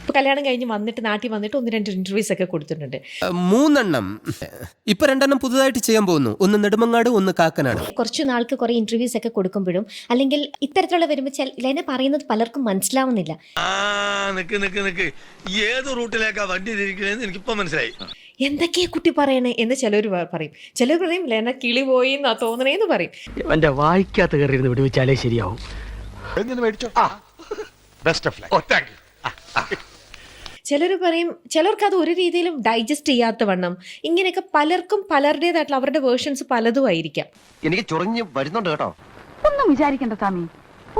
ഇപ്പൊ കല്യാണം കഴിഞ്ഞ് വന്നിട്ട് നാട്ടിൽ വന്നിട്ട് 1-2 ഇന്റർവ്യൂസ് ഒക്കെ കൊടുത്തിട്ടുണ്ട്. 3 ഇപ്പൊ 2 പുതുതായിട്ട് ചെയ്യാൻ പോകുന്നു. ഒന്ന് നെടുമങ്ങാട്, ഒന്ന് കാക്കനാട്. കുറച്ചു നാൾക്ക് കുറെ ഇന്റർവ്യൂസ് ഒക്കെ കൊടുക്കുമ്പോഴും അല്ലെങ്കിൽ ഇത്തരത്തിലുള്ള വരുമ്പോൾ ലെന പറയുന്നത് പലർക്കും മനസ്സിലാവുന്നില്ല. ഏത് റൂട്ടിലേക്കാ വണ്ടി തിരിക്കണേന്ന് എനിക്കിപ്പോ മനസ്സിലായി. എന്തൊക്കെയാ കുട്ടി പറയണേ എന്ന് ചിലർ പറയും. ചിലർ പറയും ലെന കിളി പോയി എന്നാ തോന്നണേന്ന് പറയും. എന്റെ വായിക്കാത്ത കയറിയിരുന്ന് വിടുവിച്ചാലേ ശരിയാവും. ചിലർ പറയും, ചിലർക്ക് അത് ഒരു രീതിയിലും ഡൈജസ്റ്റ് ചെയ്യാത്ത വണ്ണം. ഇങ്ങനെയൊക്കെ പലർക്കും പലരുടേതായിട്ടുള്ള അവരുടെ വേർഷൻസ് പലതും ആയിരിക്കാം. എനിക്ക് ചൊറിഞ്ഞ് വരുന്നുണ്ട് കേട്ടോ. ഒന്നും വിചാരിക്കണ്ട സ്വാമി,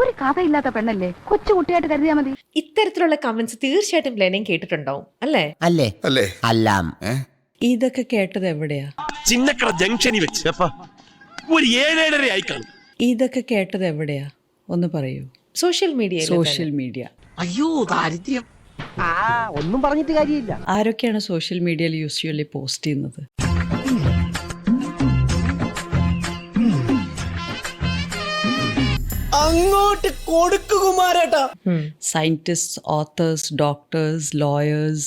ഒരു കഥയില്ലാത്ത പെണ്ണല്ലേ, കൊച്ചു കുട്ടിയായിട്ട് കരുതിയാ മതി. ഇത്തരത്തിലുള്ള കമന്റ്സ് തീർച്ചയായിട്ടും ലെനയും കേട്ടിട്ടുണ്ടാവും അല്ലേ? അല്ലേ അല്ലേ അല്ലാം. ഇതൊക്കെ കേട്ടത് എവിടെയാ? ചിന്നക്കട ജംഗ്ഷനിൽ വെച്ച് ഒരു 7-7:30 ആയി കാണും. ഇതൊക്കെ കേട്ടത് എവിടെയാ ഒന്ന് പറയൂ. Social media. അയ്യോ ദാരിദ്ര്യം. ഒന്നും പറഞ്ഞിട്ട് കാര്യമില്ല. ആരൊക്കെയാണ് സോഷ്യൽ മീഡിയയിൽ യൂസ്വലി പോസ്റ്റ് ചെയ്യുന്നത്? അങ്ങോട്ട് കൊടുക്കുമാരേട്ടാ. Scientist, authors, doctors, lawyers,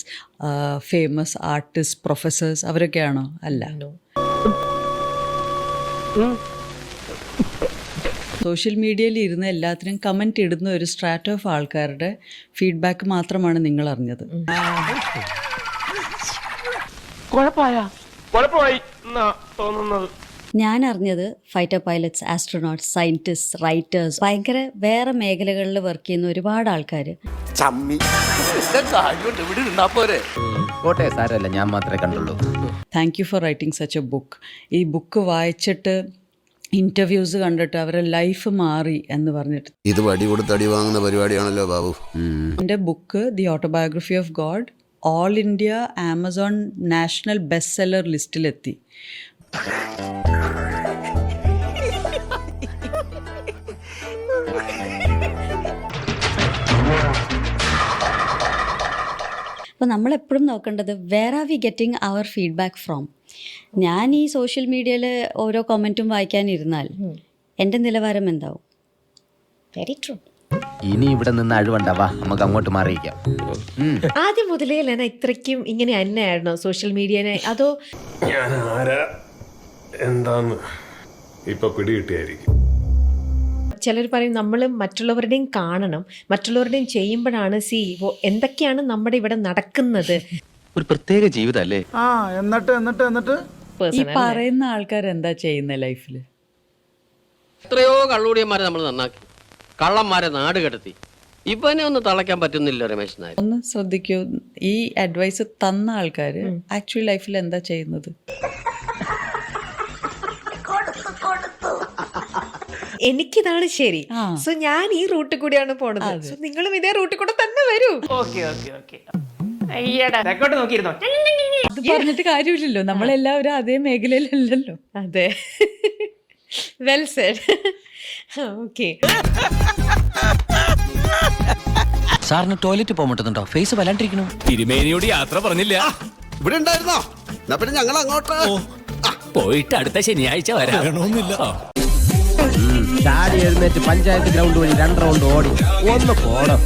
famous artist, professors അവരൊക്കെയാണോ? അല്ല. സോഷ്യൽ മീഡിയയിൽ ഇരുന്ന് എല്ലാത്തിനും കമൻറ്റ് ഇടുന്ന ഒരു സ്ട്രാറ്റ് ഓഫ് ആൾക്കാരുടെ ഫീഡ്ബാക്ക് മാത്രമാണ് നിങ്ങൾ അറിഞ്ഞത്. ഞാൻ അറിഞ്ഞത് fighter pilots, astronauts, scientist, writers, ഭയങ്കര വേറെ മേഖലകളിൽ വർക്ക് ചെയ്യുന്ന ഒരുപാട് ആൾക്കാർ. സാരല്ല, ഞാൻ മാത്രമേ കണ്ടുള്ളൂ. Thank you for writing such a book. ഈ ബുക്ക് വായിച്ചിട്ട് ഇൻ്റർവ്യൂസ് കണ്ടിട്ട് അവരുടെ ലൈഫ് മാറി എന്ന് പറഞ്ഞിട്ട്. ഇത് വടി കൊടുത്ത് അടി വാങ്ങുന്ന പരിപാടിയാണല്ലോ ബാബു. എൻ്റെ book the autobiography of God all India Amazon national best seller ലിസ്റ്റിലെത്തി. അപ്പോൾ നമ്മളെപ്പോഴും നോക്കേണ്ടത് where are we getting our feedback from. ഞാൻ ഈ സോഷ്യൽ മീഡിയയിൽ ഓരോ കമൻറ്റും വായിക്കാനിരുന്നാൽ എൻ്റെ നിലവാരം എന്താവും? Very true. ഇനി ഇവിടെ നിന്ന് അഴിവണ്ടാവാ, നമുക്ക് അങ്ങോട്ട് മാറിയിക്കാം. ആദ്യം മുതലേ ലെന ഇത്രയ്ക്കും ഇങ്ങനെ തന്നെയായിരുന്നോ സോഷ്യൽ മീഡിയനെ? അതോ ഞാൻ ആരാ എന്താന്ന് ഇപ്പൊ പിടികിട്ടിയായിരിക്കും. ചിലർ പറയും നമ്മൾ മറ്റുള്ളവരുടെയും കാണണം, മറ്റുള്ളവരുടെയും ചെയ്യുമ്പോഴാണ് എന്തൊക്കെയാണ് നമ്മുടെ ഇവിടെ നടക്കുന്നത്. ഒരു പ്രത്യേക ജീവിതല്ലേ. എന്നിട്ട് ഈ പറയുന്ന ആൾക്കാർ എന്താ ചെയ്യുന്ന ലൈഫിൽ? എത്രയോ കള്ളൂടിയന്മാരെ നമ്മൾ നന്നാക്കി, കള്ളന്മാരെ നാട് കടത്തി. ഇവനെ ഒന്ന് തളയ്ക്കാൻ പറ്റുന്നില്ല രമേശ് നായർ. ഒന്ന് ശ്രദ്ധിക്കൂ, ഈ അഡ്വൈസ് തന്ന ആൾക്കാർ ആക്ച്വലി ലൈഫിൽ എന്താ ചെയ്യുന്നത്? എനിക്കിതാണ് ശരി. സോ ഞാൻ ഈ റൂട്ടിൽ കൂടിയാണ് പോണത്. സോ നിങ്ങളും ഇതേ റൂട്ടിൽ കൂടെ തന്നെ വരൂ. അത് പറഞ്ഞിട്ട് കാര്യമില്ലല്ലോ, നമ്മളെല്ലാവരും അതേ മേഖലയിലല്ലല്ലോ. അതെ, വെൽ സെഡ്. ഓക്കെ. സാറിന് ടോയ്ലറ്റ് പോകാൻ പറ്റുന്നുണ്ടോ? ഫേസ് വല്ലാണ്ടിരിക്കണു. തിരുമേനിയോട് യാത്ര പറഞ്ഞില്ല. ഇവിടെ ഉണ്ടായിരുന്നോ? പിന്നെ ഞങ്ങൾ അങ്ങോട്ട് പോയിട്ട് അടുത്ത ശനിയാഴ്ച വരാമെന്നില്ല. ചാടി എഴുന്നേറ്റ് പഞ്ചായത്ത് ഗ്രൗണ്ട് വഴി 2 റൗണ്ട് ഓടി ഒന്ന് പോണം.